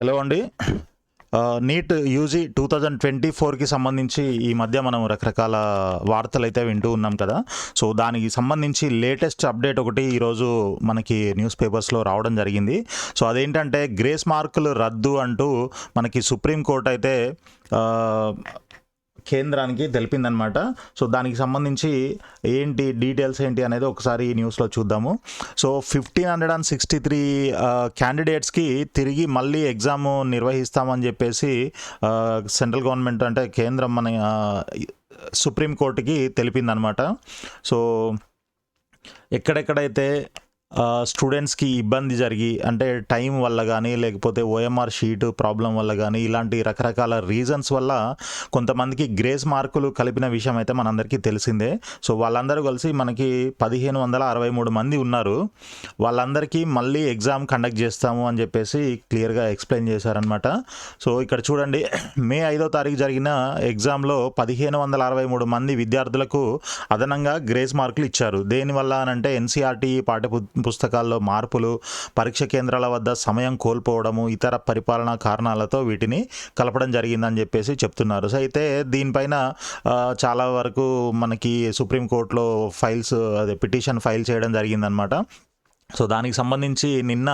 Hello అండి. NEET UG 2024కి సంబంధించి ఈ మధ్య మనం రకరకాల వార్తలు అయితే వింటూ ఉన్నాం కదా. సో దానికి సంబంధించి లేటెస్ట్ అప్డేట్ ఒకటి ఈరోజు మనకి న్యూస్ పేపర్స్లో రావడం జరిగింది. సో అదేంటంటే గ్రేస్ మార్కులు రద్దు అంటూ మనకి సుప్రీంకోర్టు అయితే కేంద్రానికి తెలిపిందనమాట. సో దానికి సంబంధించి ఏంటి డీటెయిల్స్ ఏంటి అనేది ఒకసారి ఈ న్యూస్లో చూద్దాము. సో 1563 క్యాండిడేట్స్కి తిరిగి మళ్ళీ ఎగ్జామ్ నిర్వహిస్తామని చెప్పేసి సెంట్రల్ గవర్నమెంట్ అంటే కేంద్రం మన సుప్రీంకోర్టుకి తెలిపిందనమాట. సో ఎక్కడెక్కడైతే స్టూడెంట్స్కి ఇబ్బంది జరిగి అంటే టైం వల్ల కానీ లేకపోతే ఓఎంఆర్ షీట్ ప్రాబ్లం వల్ల కానీ ఇలాంటి రకరకాల రీజన్స్ వల్ల కొంతమందికి గ్రేస్ మార్కులు కలిపిన విషయం అయితే మనందరికీ తెలిసిందే. సో వాళ్ళందరూ కలిసి మనకి 1563 మంది ఉన్నారు. వాళ్ళందరికీ మళ్ళీ ఎగ్జామ్ కండక్ట్ చేస్తాము అని చెప్పేసి క్లియర్గా ఎక్స్ప్లెయిన్ చేశారనమాట. సో ఇక్కడ చూడండి, మే 5వ తారీఖు జరిగిన ఎగ్జామ్లో 1563 మంది విద్యార్థులకు అదనంగా గ్రేస్ మార్కులు ఇచ్చారు. దేనివల్ల అనంటే ఎన్సీఆర్టీ పుస్తకాల్లో మార్పులు, పరీక్ష కేంద్రాల వద్ద సమయం కోల్పోవడము, ఇతర పరిపాలనా కారణాలతో వీటిని కలపడం జరిగిందని చెప్పేసి చెప్తున్నారు. సో అయితే దీనిపైన చాలా వరకు మనకి సుప్రీంకోర్టులో పిటిషన్ ఫైల్ చేయడం జరిగిందనమాట. సో దానికి సంబంధించి నిన్న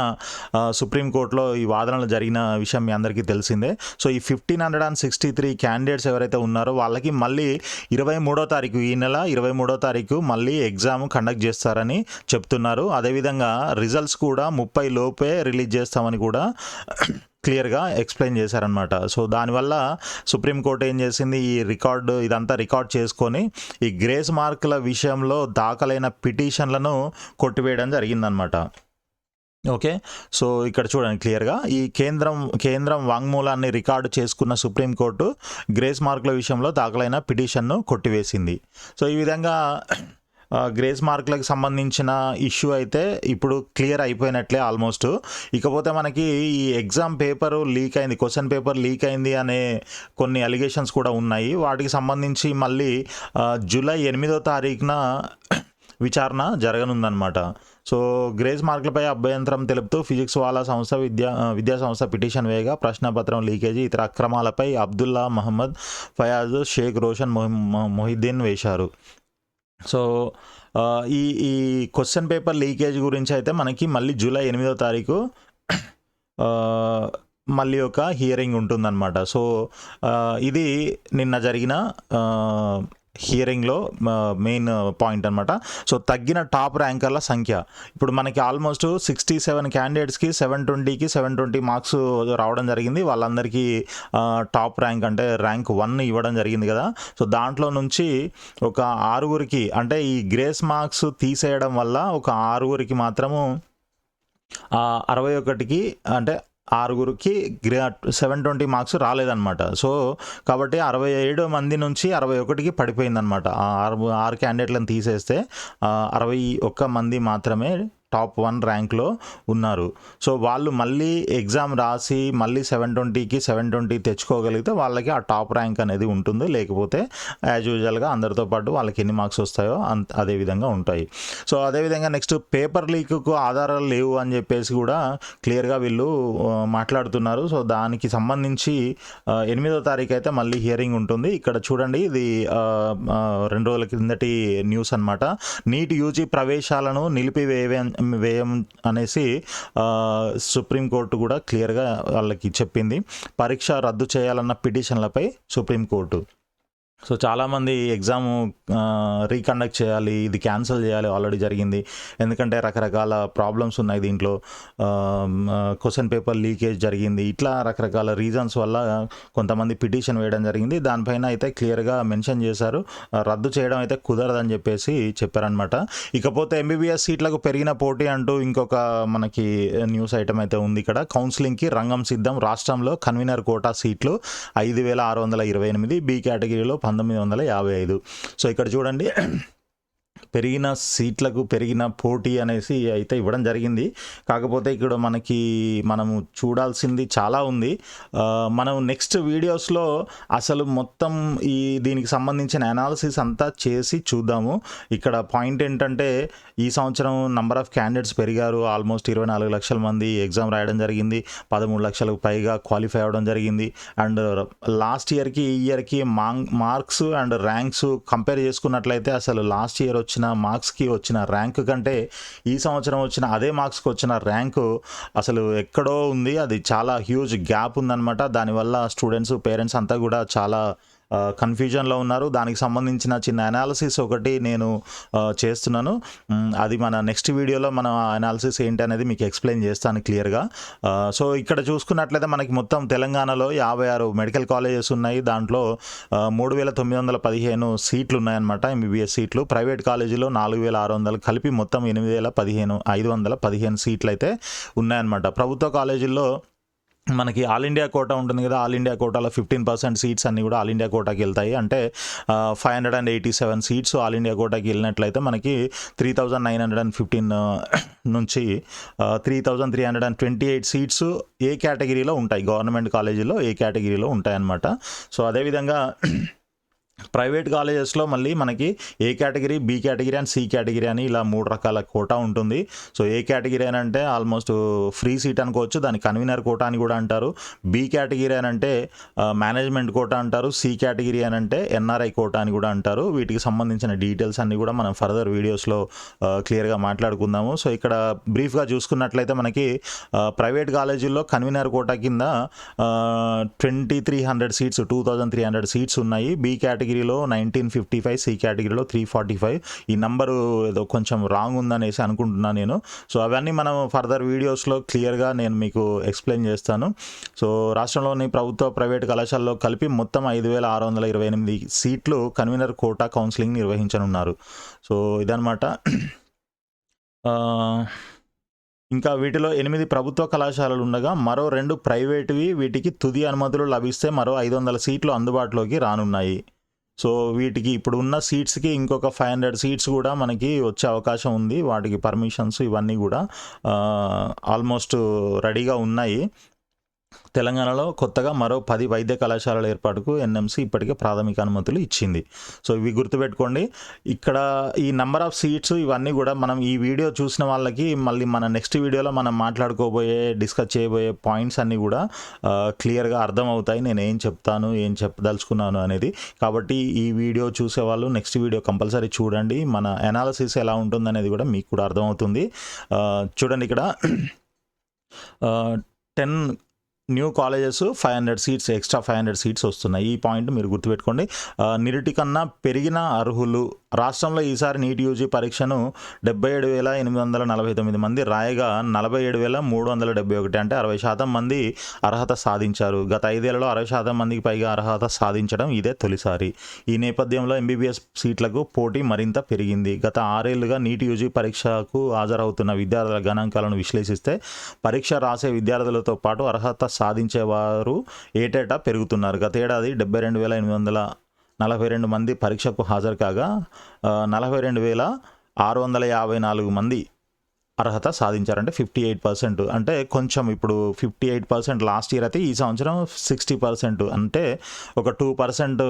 సుప్రీంకోర్టులో ఈ వాదనలు జరిగిన విషయం మీ అందరికీ తెలిసిందే. సో ఈ 1563 క్యాండిడేట్స్ ఎవరైతే ఉన్నారో వాళ్ళకి మళ్ళీ 23వ తారీఖు, ఈ నెల 23వ తారీఖు మళ్ళీ ఎగ్జామ్ కండక్ట్ చేస్తారని చెప్తున్నారు. అదేవిధంగా రిజల్ట్స్ కూడా 30 లోపే రిలీజ్ చేస్తామని కూడా క్లియర్గా ఎక్స్ప్లెయిన్ చేశారనమాట. సో దానివల్ల సుప్రీంకోర్టు ఏం చేసింది, ఇదంతా రికార్డ్ చేసుకొని ఈ గ్రేస్ మార్కుల విషయంలో దాఖలైన పిటిషన్లను కొట్టివేయడం జరిగిందనమాట. ఓకే, సో ఇక్కడ చూడండి క్లియర్గా ఈ కేంద్రం వాంగ్మూలాన్ని రికార్డు చేసుకున్న సుప్రీంకోర్టు గ్రేస్ మార్కుల విషయంలో దాఖలైన పిటిషన్ను కొట్టివేసింది. సో ఈ విధంగా గ్రేస్ మార్కులకు సంబంధించిన ఇష్యూ అయితే ఇప్పుడు క్లియర్ అయిపోయినట్లే ఆల్మోస్ట్. ఇకపోతే మనకి ఈ ఎగ్జామ్ పేపరు లీక్ అయింది, క్వశ్చన్ పేపర్ లీక్ అయింది అనే కొన్ని అలిగేషన్స్ కూడా ఉన్నాయి. వాటికి సంబంధించి మళ్ళీ జూలై 8వ తారీఖున విచారణ జరగనుందనమాట. సో గ్రేస్ మార్కులపై అభ్యంతరం తెలుపుతూ ఫిజిక్స్ వాలా సంస్థ విద్యా సంస్థ పిటిషన్ వేయగా ప్రశ్నపత్రం లీకేజీ, ఇతర అక్రమాలపై అబ్దుల్లా మహమ్మద్, ఫయాజ్, షేక్ రోషన్, మొహిద్దీన్ వేశారు. సో ఈ క్వశ్చన్ పేపర్ లీకేజ్ గురించి అయితే మనకి మళ్ళీ జూలై 8వ తారీఖు మళ్ళీ ఒక హియరింగ్ ఉంటుందన్నమాట. సో ఇది నిన్న జరిగిన హియరింగ్లో మెయిన్ పాయింట్ అనమాట. సో తగ్గిన టాప్ ర్యాంకర్ల సంఖ్య ఇప్పుడు మనకి ఆల్మోస్ట్ 67 క్యాండిడేట్స్కి 720 మార్క్స్ రావడం జరిగింది. వాళ్ళందరికీ టాప్ ర్యాంక్ అంటే ర్యాంక్ 1 ఇవ్వడం జరిగింది కదా. సో దాంట్లో నుంచి ఒక 6గురికి అంటే ఈ గ్రేస్ మార్క్స్ తీసేయడం వల్ల ఒక 6గురికి మాత్రము 61కి అంటే 6గురికి 720 మార్క్స్ రాలేదన్నమాట. సో కాబట్టి 67 మంది నుంచి 61కి పడిపోయిందనమాట. 6 క్యాండిడేట్లను తీసేస్తే 61 మంది మాత్రమే టాప్ 1 ర్యాంక్లో ఉన్నారు. సో వాళ్ళు మళ్ళీ ఎగ్జామ్ రాసి మళ్ళీ 720కి 720 తెచ్చుకోగలిగితే వాళ్ళకి ఆ టాప్ ర్యాంక్ అనేది ఉంటుంది. లేకపోతే యాజ్ యూజువల్గా అందరితో పాటు వాళ్ళకి ఎన్ని మార్క్స్ వస్తాయో అదే విధంగా ఉంటాయి. సో అదేవిధంగా నెక్స్ట్ పేపర్ లీక్కు ఆధారాలు లేవు అని చెప్పేసి కూడా క్లియర్గా వీళ్ళు మాట్లాడుతున్నారు. సో దానికి సంబంధించి 8వ తారీఖు అయితే మళ్ళీ హియరింగ్ ఉంటుంది. ఇక్కడ చూడండి, ఇది 2 రోజుల కిందటి న్యూస్ అనమాట. నీట్ యూజీ ప్రవేశాలను నిలిపివేయం అనేసి సుప్రీంకోర్టు కూడా క్లియర్గా వాళ్ళకి చెప్పింది. పరీక్ష రద్దు చేయాలన్న పిటిషన్లపై సుప్రీంకోర్టు. సో చాలామంది ఎగ్జామ్ రీకండక్ట్ చేయాలి, ఇది క్యాన్సిల్ చేయాలి, ఆల్రెడీ జరిగింది. ఎందుకంటే రకరకాల ప్రాబ్లమ్స్ ఉన్నాయి దీంట్లో, క్వశ్చన్ పేపర్ లీకేజ్ జరిగింది, ఇట్లా రకరకాల రీజన్స్ వల్ల కొంతమంది పిటిషన్ వేయడం జరిగింది. దానిపైన అయితే క్లియర్గా మెన్షన్ చేశారు, రద్దు చేయడం అయితే కుదరదని చెప్పేసి చెప్పారనమాట. ఇకపోతే ఎంబీబీఎస్ సీట్లకు పెరిగిన పోటీ అంటూ ఇంకొక మనకి న్యూస్ ఐటమ్ అయితే ఉంది. ఇక్కడ కౌన్సిలింగ్కి రంగం సిద్ధం, రాష్ట్రంలో కన్వీనర్ కోటా సీట్లు 5628, బి కేటగిరీలో 1955. సో ఇక్కడ చూడండి, పెరిగిన సీట్లకు పెరిగిన పోటీ అనేసి అయితే ఇవ్వడం జరిగింది. కాకపోతే ఇక్కడ మనము చూడాల్సింది చాలా ఉంది. మనం నెక్స్ట్ వీడియోస్లో అసలు మొత్తం దీనికి సంబంధించిన అనాలిసిస్ అంతా చేసి చూద్దాము. ఇక్కడ పాయింట్ ఏంటంటే ఈ సంవత్సరం నంబర్ ఆఫ్ క్యాండిడేట్స్ పెరిగారు. ఆల్మోస్ట్ 24 లక్షల మంది ఎగ్జామ్ రాయడం జరిగింది. 13 లక్షలకు పైగా క్వాలిఫై అవ్వడం జరిగింది. అండ్ లాస్ట్ ఇయర్కి ఈ ఇయర్కి మార్క్స్ అండ్ ర్యాంక్స్ కంపేర్ చేసుకున్నట్లయితే అసలు లాస్ట్ ఇయర్ వచ్చిన మార్క్స్కి వచ్చిన ర్యాంక్ కంటే ఈ సంవత్సరం వచ్చిన అదే మార్క్స్కి వచ్చిన ర్యాంకు అసలు ఎక్కడో ఉంది. అది చాలా హ్యూజ్ గ్యాప్ ఉందన్నమాట. దానివల్ల స్టూడెంట్స్ పేరెంట్స్ అంతా కూడా చాలా కన్ఫ్యూజన్లో ఉన్నారు. దానికి సంబంధించిన చిన్న అనాలిసిస్ ఒకటి నేను చేస్తున్నాను. అది మన నెక్స్ట్ వీడియోలో మన అనాలిసిస్ ఏంటి అనేది మీకు ఎక్స్ప్లెయిన్ చేస్తాను క్లియర్గా. సో ఇక్కడ చూసుకున్నట్లయితే మనకి మొత్తం తెలంగాణలో 56 మెడికల్ కాలేజెస్ ఉన్నాయి. దాంట్లో 3915 సీట్లు ఉన్నాయన్నమాట, ఎంబీబీఎస్ సీట్లు. ప్రైవేట్ కాలేజీలో 4600 కలిపి మొత్తం 8515 సీట్లు అయితే ఉన్నాయన్నమాట. ప్రభుత్వ కాలేజీల్లో మనకి ఆల్ ఇండియా కోటా ఉంటుంది కదా, ఆల్ ఇండియా కోటాలో 15% సీట్స్ అన్నీ కూడా ఆల్ ఇండియా కోటాకి వెళ్తాయి. అంటే 587 సీట్స్ ఆల్ ఇండియా కోటాకి వెళ్ళినట్లయితే మనకి 3915 నుంచి 3328 సీట్స్ ఏ కేటగిరీలో ఉంటాయి, గవర్నమెంట్ కాలేజీలో ఏ కేటగిరీలో ఉంటాయన్నమాట. సో అదేవిధంగా ప్రైవేట్ కాలేజెస్లో మళ్ళీ మనకి A category, B category and C category అని ఇలా 3 రకాల కోటా ఉంటుంది. సో ఏ కేటగిరీ అని అంటే ఆల్మోస్ట్ ఫ్రీ సీట్ అనుకోవచ్చు, దాని కన్వీనర్ కోటా అని కూడా అంటారు. బి కేటగిరీ అని అంటే మేనేజ్మెంట్ కోటా అంటారు. సి కేటగిరీ అని అంటే ఎన్ఆర్ఐ కోటా అని కూడా అంటారు. వీటికి సంబంధించిన డీటెయిల్స్ అన్నీ కూడా మనం ఫర్దర్ వీడియోస్లో క్లియర్గా మాట్లాడుకుందాము. సో ఇక్కడ బ్రీఫ్గా చూసుకున్నట్లయితే మనకి ప్రైవేట్ కాలేజీల్లో కన్వీనర్ కోటా కింద 2300 సీట్స్ 2300 సీట్స్ ఉన్నాయి. బి కేటగిరీలో 1955, సి కేటగిరీలో 345. ఈ నంబరు ఏదో కొంచెం రాంగ్ ఉందనేసి అనుకుంటున్నాను నేను. సో అవన్నీ మనం ఫర్దర్ వీడియోస్లో క్లియర్గా నేను మీకు ఎక్స్ప్లెయిన్ చేస్తాను. సో రాష్ట్రంలోని ప్రభుత్వ ప్రైవేట్ కళాశాలలో కలిపి మొత్తం 5628 సీట్లు కన్వీనర్ కోటా కౌన్సిలింగ్ నిర్వహించనున్నారు. సో ఇదనమాట. ఇంకా వీటిలో 8 ప్రభుత్వ కళాశాలలు ఉండగా మరో 2 ప్రైవేటువి. వీటికి తుది అనుమతులు లభిస్తే మరో 500 సీట్లు అందుబాటులోకి రానున్నాయి. సో వీటికి ఇప్పుడు ఉన్న సీట్స్కి ఇంకొక 500 సీట్స్ కూడా మనకి వచ్చే అవకాశం ఉంది. వాటికి పర్మిషన్స్ ఇవన్నీ కూడా ఆల్మోస్ట్ రెడీగా ఉన్నాయి. తెలంగాణలో కొత్తగా మరో 10 వైద్య కళాశాలల ఏర్పాటుకు ఎన్ఎంసీ ఇప్పటికే ప్రాథమిక అనుమతులు ఇచ్చింది. సో ఇవి గుర్తుపెట్టుకోండి. ఇక్కడ ఈ నెంబర్ ఆఫ్ సీట్స్ ఇవన్నీ కూడా మనం ఈ వీడియో చూసిన వాళ్ళకి మళ్ళీ మన నెక్స్ట్ వీడియోలో మనం డిస్కస్ చేయబోయే పాయింట్స్ అన్నీ కూడా క్లియర్గా అర్థమవుతాయి. నేను ఏం చెప్తాను, ఏం చెప్పదలుచుకున్నాను అనేది. కాబట్టి ఈ వీడియో చూసేవాళ్ళు నెక్స్ట్ వీడియో కంపల్సరీ చూడండి. మన అనాలిసిస్ ఎలా ఉంటుంది అనేది కూడా మీకు కూడా అర్థమవుతుంది. చూడండి ఇక్కడ 10 new colleges 500 seats, extra 500 seats వస్తున్నాయి. ఈ పాయింట్ మీరు గుర్తుపెట్టుకోండి. నిరుటి కన్నా పెరిగిన అర్హులు. రాష్ట్రంలో ఈసారి నీట్ యూజీ పరీక్షను 77,849 మంది రాయగా 47,371 అంటే 60% మంది అర్హత సాధించారు. గత 5 ఏళ్లలో 60% మందికి పైగా అర్హత సాధించడం ఇదే తొలిసారి. ఈ నేపథ్యంలో ఎంబీబీఎస్ సీట్లకు పోటీ మరింత పెరిగింది. గత 6 ఏళ్లుగా నీట్ యూజీ పరీక్షకు హాజరవుతున్న విద్యార్థుల గణాంకాలను విశ్లేషిస్తే పరీక్ష రాసే విద్యార్థులతో పాటు అర్హత సాధించేవారు ఏటేటా పెరుగుతున్నారు. గత ఏడాది 72,842 మంది పరీక్షకు హాజరు కాగా 42,654 మంది అర్హత సాధించారంటే 58%. అంటే కొంచెం ఇప్పుడు 58% లాస్ట్ ఇయర్ అయితే ఈ సంవత్సరం 60%, అంటే ఒక 2%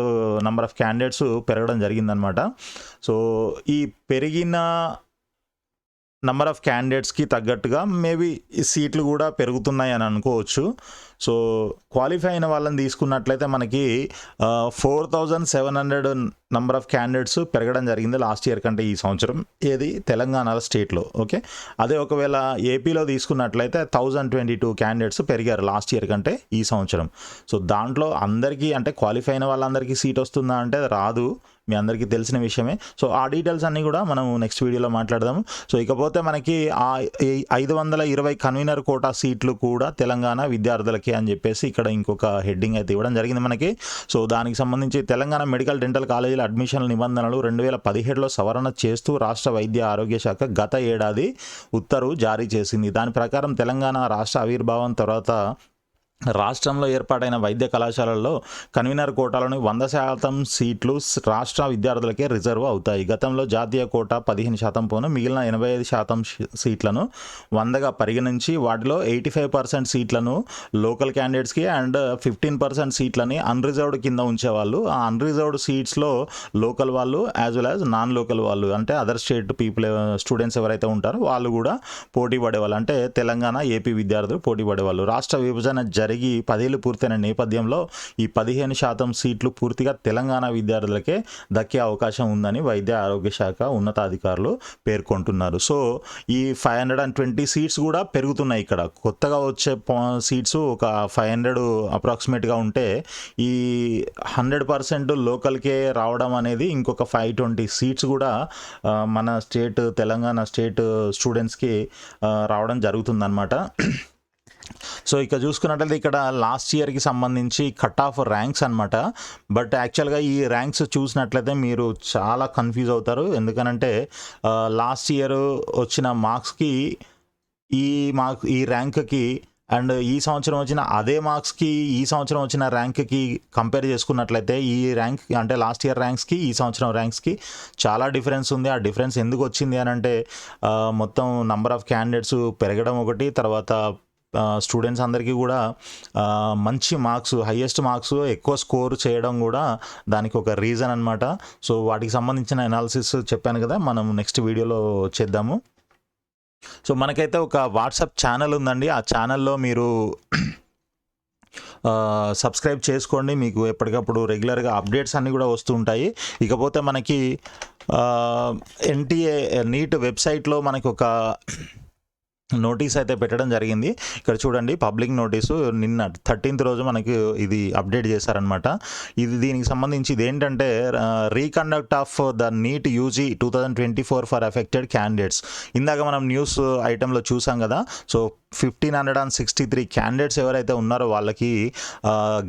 నెంబర్ ఆఫ్ క్యాండిడేట్స్ పెరగడం జరిగిందనమాట. సో ఈ పెరిగిన నెంబర్ ఆఫ్ క్యాండిడేట్స్కి తగ్గట్టుగా మేబీ సీట్లు కూడా పెరుగుతున్నాయి అని అనుకోవచ్చు. సో క్వాలిఫై అయిన వాళ్ళని తీసుకున్నట్లయితే మనకి 4700 నెంబర్ ఆఫ్ క్యాండిడేట్స్ పెరగడం జరిగింది లాస్ట్ ఇయర్ కంటే ఈ సంవత్సరం. ఏది తెలంగాణ స్టేట్లో. ఓకే, అదే ఒకవేళ ఏపీలో తీసుకున్నట్లయితే 1022 క్యాండిడేట్స్ పెరిగారు లాస్ట్ ఇయర్ కంటే ఈ సంవత్సరం. సో దాంట్లో అందరికీ అంటే క్వాలిఫై అయిన వాళ్ళందరికీ సీట్ వస్తుందా అంటే రాదు, మీ అందరికీ తెలిసిన విషయమే. సో ఆ డీటెయిల్స్ అన్నీ కూడా మనం నెక్స్ట్ వీడియోలో మాట్లాడదాము. సో ఇకపోతే మనకి ఆ 520 కన్వీనర్ కోటా సీట్లు కూడా తెలంగాణ విద్యార్థులకి అని చెప్పేసి ఇక్కడ ఇంకొక హెడ్డింగ్ అయితే ఇవ్వడం జరిగింది మనకి. సో దానికి సంబంధించి తెలంగాణ మెడికల్ డెంటల్ కాలేజీల అడ్మిషన్ల నిబంధనలు 2017లో సవరణ చేస్తూ రాష్ట్ర వైద్య ఆరోగ్య శాఖ గత ఏడాది ఉత్తర్వు జారీ చేసింది. దాని ప్రకారం తెలంగాణ రాష్ట్ర ఆవిర్భావం తర్వాత రాష్ట్రంలో ఏర్పాటైన వైద్య కళాశాలల్లో కన్వీనర్ కోటాలోని 100% సీట్లు రాష్ట్ర విద్యార్థులకే రిజర్వ్ అవుతాయి. గతంలో జాతీయ కోటా 15% పోను మిగిలిన 85% సీట్లను 100గా పరిగణించి వాటిలో 85% సీట్లను లోకల్ క్యాండిడేట్స్కి అండ్ 15% సీట్లని అన్రిజర్వ్డ్ కింద ఉంచేవాళ్ళు. ఆ అన్రిజర్వ్డ్ సీట్స్లో లోకల్ వాళ్ళు as well as non local వాళ్ళు అంటే అదర్ స్టేట్ పీపుల్ స్టూడెంట్స్ ఎవరైతే ఉంటారో వాళ్ళు కూడా పోటీ పడేవాళ్ళు. అంటే తెలంగాణ, ఏపీ విద్యార్థులు పోటీ పడేవాళ్ళు. రాష్ట్ర విభజన జరిగి 10 ఏళ్ళు పూర్తయిన నేపథ్యంలో ఈ 15% సీట్లు పూర్తిగా తెలంగాణ విద్యార్థులకే దక్కే అవకాశం ఉందని వైద్య ఆరోగ్య శాఖ ఉన్నతాధికారులు పేర్కొంటున్నారు. సో ఈ 520 సీట్స్ కూడా పెరుగుతున్నాయి. ఇక్కడ కొత్తగా వచ్చే సీట్స్ ఒక 500 అప్రాక్సిమేట్గా ఉంటే ఈ 100% లోకల్కే రావడం అనేది ఇంకొక 520 సీట్స్ కూడా మన స్టేట్ తెలంగాణ స్టేట్ స్టూడెంట్స్కి రావడం జరుగుతుందన్నమాట. సో ఇక చూసుకున్నట్లయితే ఇక్కడ లాస్ట్ ఇయర్కి సంబంధించి కట్ ఆఫ్ ర్యాంక్స్ అనమాట. బట్ యాక్చువల్గా ఈ ర్యాంక్స్ చూసినట్లయితే మీరు చాలా కన్ఫ్యూజ్ అవుతారు. ఎందుకనంటే లాస్ట్ ఇయర్ వచ్చిన మార్క్స్కి ఈ ర్యాంక్కి అండ్ ఈ సంవత్సరం వచ్చిన అదే మార్క్స్కి ఈ సంవత్సరం వచ్చిన ర్యాంక్కి కంపేర్ చేసుకున్నట్లయితే ఈ ర్యాంక్ అంటే లాస్ట్ ఇయర్ ర్యాంక్స్కి ఈ సంవత్సరం ర్యాంక్స్కి చాలా డిఫరెన్స్ ఉంది. ఆ డిఫరెన్స్ ఎందుకు వచ్చింది అని అంటే మొత్తం నంబర్ ఆఫ్ క్యాండిడేట్స్ పెరగడం ఒకటి, తర్వాత స్టూడెంట్స్ అందరికీ కూడా మంచి మార్క్స్ హైయెస్ట్ మార్క్స్ ఎక్కువ స్కోర్ చేయడం కూడా దానికి ఒక రీజన్ అనమాట. సో వాటికి సంబంధించిన అనాలిసిస్ చెప్పాను కదా, మనం నెక్స్ట్ వీడియోలో చేద్దాము. సో మనకైతే ఒక వాట్సాప్ ఛానల్ ఉందండి. ఆ ఛానల్లో మీరు సబ్స్క్రైబ్ చేసుకోండి. మీకు ఎప్పటికప్పుడు రెగ్యులర్గా అప్డేట్స్ అన్నీ కూడా వస్తూ ఉంటాయి. ఇకపోతే మనకి ఎన్టీఏ నీట్ వెబ్సైట్లో మనకి ఒక నోటీస్ అయితే పెట్టడం జరిగింది. ఇక్కడ చూడండి, పబ్లిక్ నోటీసు నిన్న 13th రోజు మనకి ఇది అప్డేట్ చేశారనమాట. దీనికి సంబంధించి ఇది ఏంటంటే reconduct of the NEET UG 2024 for affected candidates. ఇందాక మనం న్యూస్ ఐటెంలో చూసాం కదా. సో 1563 క్యాండిడేట్స్ ఎవరైతే ఉన్నారో వాళ్ళకి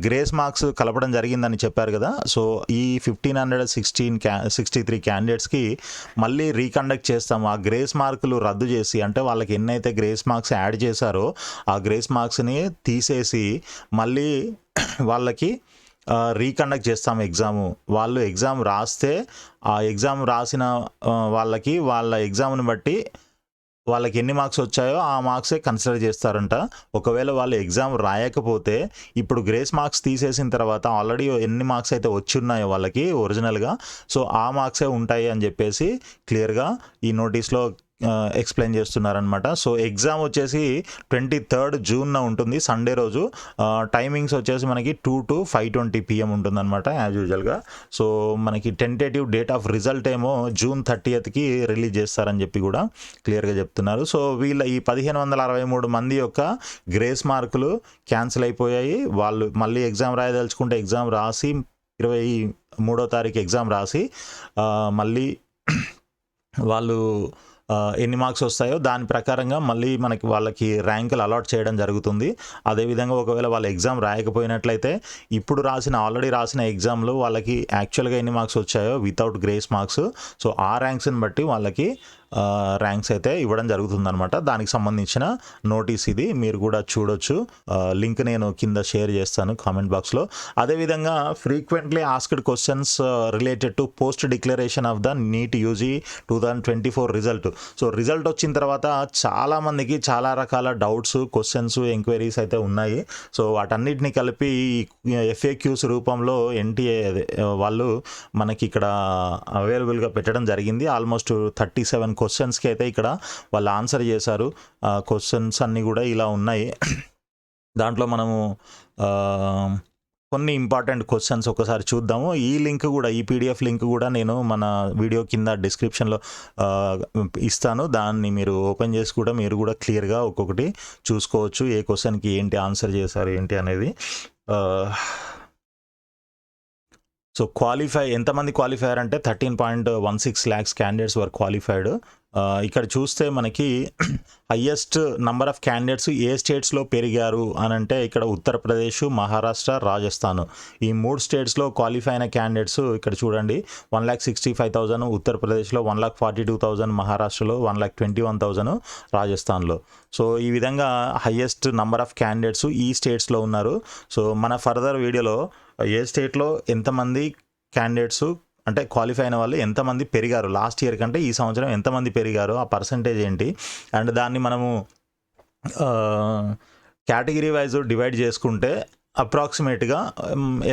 గ్రేస్ మార్క్స్ కలపడం జరిగిందని చెప్పారు కదా. సో ఈ 1563 క్యాండిడేట్స్కి మళ్ళీ రీకండక్ట్ చేస్తాము. ఆ గ్రేస్ మార్కులు రద్దు చేసి, అంటే వాళ్ళకి ఎన్నైతే గ్రేస్ మార్క్స్ యాడ్ చేశారో ఆ గ్రేస్ మార్క్స్ని తీసేసి మళ్ళీ వాళ్ళకి రీకండక్ట్ చేస్తాం ఎగ్జాము. వాళ్ళు ఎగ్జామ్ రాస్తే ఆ ఎగ్జామ్ రాసిన వాళ్ళకి వాళ్ళ ఎగ్జామ్ని బట్టి వాళ్ళకి ఎన్ని మార్క్స్ వచ్చాయో ఆ మార్క్సే కన్సిడర్ చేస్తారంట. ఒకవేళ వాళ్ళు ఎగ్జామ్ రాయకపోతే ఇప్పుడు గ్రేస్ మార్క్స్ తీసేసిన తర్వాత ఆల్రెడీ ఎన్ని మార్క్స్ అయితే వచ్చున్నాయో వాళ్ళకి ఒరిజినల్గా, సో ఆ మార్క్సే ఉంటాయి అని చెప్పేసి క్లియర్గా ఈ నోటీస్లో ఎక్స్ప్లెయిన్ చేస్తున్నారనమాట. సో ఎగ్జామ్ వచ్చేసి 23rd జూన్న ఉంటుంది, సండే రోజు. టైమింగ్స్ వచ్చేసి మనకి 2 to 5:20 PM ఉంటుందన్నమాట యాజ్ యూజువల్గా. సో మనకి టెంటేటివ్ డేట్ ఆఫ్ రిజల్ట్ ఏమో June 30th రిలీజ్ చేస్తారని చెప్పి కూడా క్లియర్గా చెప్తున్నారు. సో వీళ్ళ ఈ 1563 మంది యొక్క గ్రేస్ మార్కులు క్యాన్సిల్ అయిపోయాయి. వాళ్ళు మళ్ళీ ఎగ్జామ్ రాయదలుచుకుంటే ఎగ్జామ్ రాసి 23వ తారీఖు ఎగ్జామ్ రాసి మళ్ళీ వాళ్ళు ఎన్ని మార్క్స్ వస్తాయో దాని ప్రకారంగా మళ్ళీ వాళ్ళకి ర్యాంకులు అలాట్ చేయడం జరుగుతుంది. అదేవిధంగా ఒకవేళ వాళ్ళు ఎగ్జామ్ రాయకపోయినట్లయితే ఇప్పుడు ఆల్రెడీ రాసిన ఎగ్జామ్లో వాళ్ళకి యాక్చువల్గా ఎన్ని మార్క్స్ వచ్చాయో వితౌట్ గ్రేస్ మార్క్స్, సో ఆ ర్యాంక్స్ని బట్టి వాళ్ళకి ర్యాంక్స్ అయితే ఇవ్వడం జరుగుతుందన్నమాట. దానికి సంబంధించిన నోటీస్ ఇది, మీరు కూడా చూడొచ్చు. లింక్ నేను కింద షేర్ చేస్తాను కామెంట్ బాక్స్లో. అదేవిధంగా frequently asked questions related to post declaration of the NEET UG 2024 result. So result వచ్చిన తర్వాత చాలామందికి చాలా రకాల డౌట్స్, క్వశ్చన్స్, ఎంక్వైరీస్ అయితే ఉన్నాయి. సో వాటన్నిటిని కలిపి FAQs రూపంలో ఎన్టీఏ వాళ్ళు మనకి ఇక్కడ అవైలబుల్గా పెట్టడం జరిగింది. ఆల్మోస్ట్ 37 క్వశ్చన్స్కి అయితే ఇక్కడ వాళ్ళు ఆన్సర్ చేశారు. క్వశ్చన్స్ అన్నీ కూడా ఇలా ఉన్నాయి. దాంట్లో మనము కొన్ని ఇంపార్టెంట్ క్వశ్చన్స్ ఒకసారి చూద్దాము. ఈ లింక్ కూడా, ఈ PDF లింక్ కూడా నేను మన వీడియో కింద డిస్క్రిప్షన్లో ఇస్తాను. దాన్ని మీరు ఓపెన్ చేసి కూడా మీరు కూడా క్లియర్గా ఒక్కొక్కటి చూసుకోవచ్చు, ఏ క్వశ్చన్కి ఏంటి ఆన్సర్ చేశారు ఏంటి అనేది. సో ఎంతమంది క్వాలిఫై అయ్యారంటే 13.16 lakhs క్యాండిడేట్స్ వర్ క్వాలిఫైడ్ ఇక్కడ చూస్తే మనకి హయ్యెస్ట్ నంబర్ ఆఫ్ క్యాండిడేట్స్ ఏ స్టేట్స్లో పెరిగారు అని అంటే ఇక్కడ ఉత్తరప్రదేశ్, మహారాష్ట్ర, రాజస్థాన్ ఈ 3 స్టేట్స్లో క్వాలిఫై అయిన క్యాండిడేట్స్ ఇక్కడ చూడండి. 1,65,000 ఉత్తరప్రదేశ్లో, 1,42,000 మహారాష్ట్రలో, 1,21,000 రాజస్థాన్లో. సో ఈ విధంగా హయ్యెస్ట్ నంబర్ ఆఫ్ క్యాండిడేట్స్ ఈ స్టేట్స్లో ఉన్నారు. సో మన ఫర్దర్ వీడియోలో ఏ స్టేట్లో ఎంతమంది క్యాండిడేట్స్ అంటే క్వాలిఫై అయిన వాళ్ళు ఎంతమంది పెరిగారు, లాస్ట్ ఇయర్ కంటే ఈ సంవత్సరం ఎంతమంది పెరిగారు, ఆ పర్సంటేజ్ ఏంటి, అండ్ దాన్ని మనము కేటగిరీ వైజ్ డివైడ్ చేసుకుంటే అప్రాక్సిమేట్గా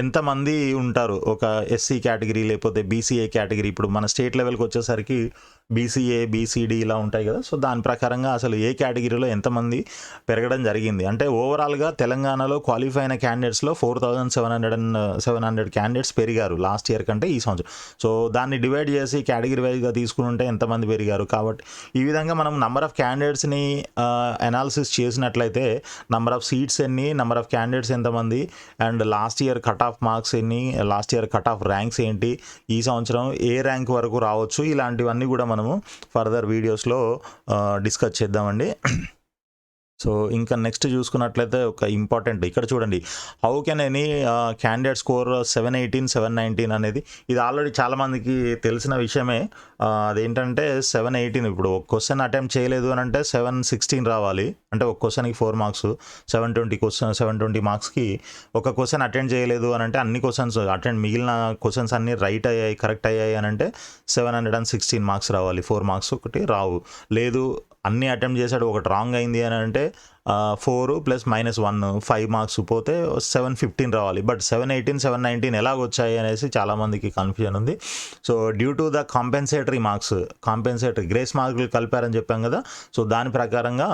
ఎంతమంది ఉంటారు ఒక ఎస్సీ కేటగిరీ లేకపోతే బీసీఏ కేటగిరీ. ఇప్పుడు మన స్టేట్ లెవెల్కి వచ్చేసరికి బీసీఏ, బీసీడీ ఇలా ఉంటాయి కదా. సో దాని ప్రకారంగా అసలు ఏ కేటగిరీలో ఎంతమంది పెరగడం జరిగింది అంటే ఓవరాల్గా తెలంగాణలో క్వాలిఫై అయిన క్యాండిడేట్స్లో 4,700 క్యాండిడేట్స్ పెరిగారు లాస్ట్ ఇయర్ కంటే ఈ సంవత్సరం. సో దాన్ని డివైడ్ చేసి కేటగిరీ వైజ్గా తీసుకుని ఉంటే ఎంతమంది పెరిగారు. కాబట్టి ఈ విధంగా మనం నంబర్ ఆఫ్ క్యాండిడేట్స్ని అనాలిసిస్ చేసినట్లయితే నంబర్ ఆఫ్ సీట్స్ ఎన్ని, నంబర్ ఆఫ్ క్యాండిడేట్స్ ఎంతమంది, and last year cut off marks ఎన్ని, last year cut off ranks ఏంటి, ఈ సంవత్సరం ఏ ర్యాంక్ వరకు రావచ్చు, ఇలాంటివన్నీ కూడా మనము ఫర్దర్ వీడియోస్లో డిస్కస్ చేద్దామండి. సో ఇంకా నెక్స్ట్ చూసుకున్నట్లయితే ఒక ఇంపార్టెంట్ ఇక్కడ చూడండి, how can any candidate score 718, 719 అనేది ఇది ఆల్రెడీ చాలామందికి తెలిసిన విషయమే. అదేంటంటే 718 ఇప్పుడు ఒక క్వశ్చన్ అటెంప్ట్ చేయలేదు అని అంటే 716 రావాలి. అంటే ఒక క్వశ్చన్కి 4 మార్క్స్, 720 మార్క్స్కి ఒక క్వశ్చన్ అటెండ్ చేయలేదు అని అంటే అన్ని క్వశ్చన్స్ మిగిలిన క్వశ్చన్స్ అన్నీ రైట్ అయ్యాయి, కరెక్ట్ అయ్యాయి అని అంటే 716 మార్క్స్ రావాలి. 4 మార్క్స్ ఒకటి రావు. లేదు అన్నీ అటెంప్ట్ చేశాడు, ఒకటి రాంగ్ అయింది అని అంటే 4 + -1 5 మార్క్స్ పోతే 715 రావాలి. బట్ 718, 719 ఎలాగొచ్చాయి అనేసి చాలామందికి కన్ఫ్యూజన్ ఉంది. So due to the compensatory marks, grace మార్కులు కలిపారని చెప్పాం కదా. సో దాని ప్రకారంగా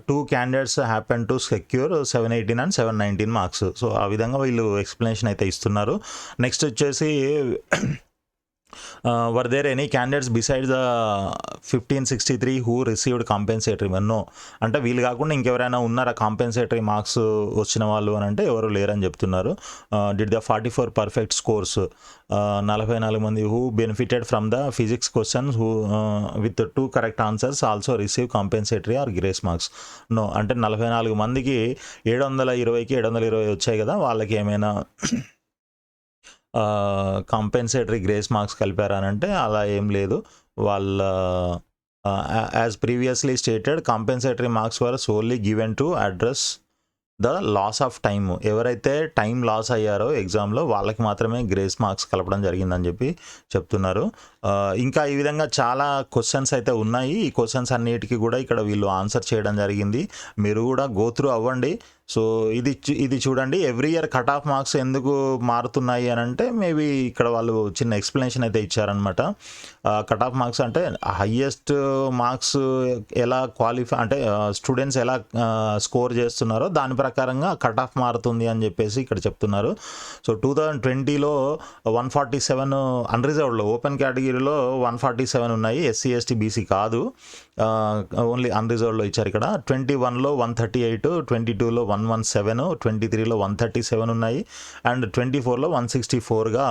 2 candidates happen to secure 718 and 719 marks. So ఆ విధంగా వీళ్ళు ఎక్స్ప్లెనేషన్ అయితే ఇస్తున్నారు. నెక్స్ట్ వచ్చేసి were there any candidates besides the 1563 who received compensatory? No. అంటే వీళ్ళు కాకుండా ఇంకెవరైనా ఉన్నారా కాంపెన్సేటరీ మార్క్స్ వచ్చిన వాళ్ళు అని అంటే ఎవరు లేరని చెప్తున్నారు. డిడ్ ద 44 పర్ఫెక్ట్ స్కోర్స్ 44 మంది who benefited from the physics questions who with 2 correct answers also receive compensatory or grace marks? No. అంటే 44 మందికి 720కి 720 వచ్చాయి కదా, వాళ్ళకి ఏమైనా కాంపెన్సేటరీ గ్రేస్ మార్క్స్ కలిపారా అని అంటే అలా ఏం లేదు. వాళ్ళ as previously stated compensatory marks were solely given to address the loss of time. ఎవరైతే టైం లాస్ అయ్యారో ఎగ్జామ్లో వాళ్ళకి మాత్రమే గ్రేస్ మార్క్స్ కలపడం జరిగిందని చెప్పి చెప్తున్నారు. ఇంకా ఈ విధంగా చాలా క్వశ్చన్స్ అయితే ఉన్నాయి. ఈ క్వశ్చన్స్ అన్నిటికీ కూడా ఇక్కడ వీళ్ళు ఆన్సర్ చేయడం జరిగింది. మీరు కూడా గో త్రూ అవ్వండి. సో ఇది చూడండి, every year cut off marks ఎందుకు మారుతున్నాయి అని అంటే మేబీ ఇక్కడ వాళ్ళు చిన్న ఎక్స్ప్లెనేషన్ అయితే ఇచ్చారనమాట. కట్ ఆఫ్ మార్క్స్ అంటే హయ్యెస్ట్ మార్క్స్ ఎలా క్వాలిఫై అంటే స్టూడెంట్స్ ఎలా స్కోర్ చేస్తున్నారో దాని ప్రకారంగా కట్ ఆఫ్ మారుతుంది అని చెప్పేసి ఇక్కడ చెప్తున్నారు. సో 2020లో 147 అన్రిజర్వ్డ్లో, ఓపెన్ కేటగిరీలో 147 ఉన్నాయి, ఎస్సీ ఎస్టీ బీసీ కాదు, ఓన్లీ అన్రిజర్వ్డ్లో ఇచ్చారు ఇక్కడ. 21లో 138, 22లో 117, 23లో 137 ఉన్నాయి, అండ్ 24లో 164గా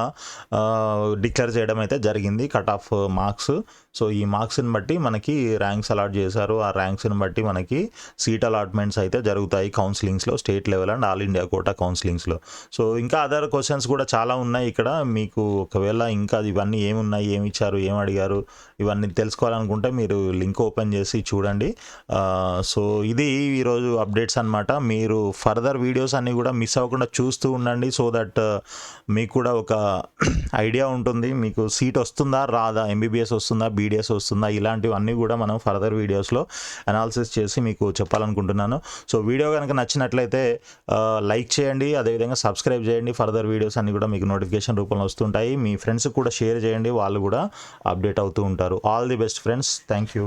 డిక్లేర్ చేయడం అయితే జరిగింది కట్ ఆఫ్ మార్క్స్. సో ఈ మార్క్స్ని బట్టి మనకి ర్యాంక్స్ అలాట్ చేశారు. ఆ ర్యాంక్స్ని బట్టి మనకి సీట్ అలాట్మెంట్స్ అయితే జరుగుతాయి కౌన్సిలింగ్స్లో, state level and all India quota కౌన్సిలింగ్స్లో. సో ఇంకా అదర్ క్వశ్చన్స్ కూడా చాలా ఉన్నాయి ఇక్కడ. మీకు ఒకవేళ ఇంకా ఇవన్నీ ఏమున్నాయి, ఏమి ఇచ్చారు, ఏం అడిగారు, ఇవన్నీ తెలుసుకోవాలనుకుంటే మీరు లింక్ ఓపెన్ చేసి చూడండి. సో ఇది ఈరోజు అప్డేట్స్ అనమాట. మీరు ఫర్దర్ వీడియోస్ అన్నీ కూడా మిస్ అవ్వకుండా చూస్తూ ఉండండి. సో దట్ మీకు కూడా ఒక ఐడియా ఉంటుంది, మీకు సీట్ వస్తుందా రాదా, ఎంబీబీఎస్ వస్తుందా, బీడీఎస్ వస్తుందా, ఇలాంటివన్నీ కూడా మనం ఫర్దర్ వీడియోస్లో అనాలిసిస్ చేసి మీకు చెప్పాలనుకుంటున్నాను. సో వీడియో కనుక నచ్చినట్లయితే లైక్ చేయండి, అదేవిధంగా సబ్స్క్రైబ్ చేయండి. ఫర్దర్ వీడియోస్ అన్నీ కూడా మీకు నోటిఫికేషన్ రూపంలో వస్తుంటాయి. మీ ఫ్రెండ్స్కి కూడా షేర్ చేయండి, వాళ్ళు కూడా అప్డేట్ అవుతూ ఉంటారు. All the best friends, thank you.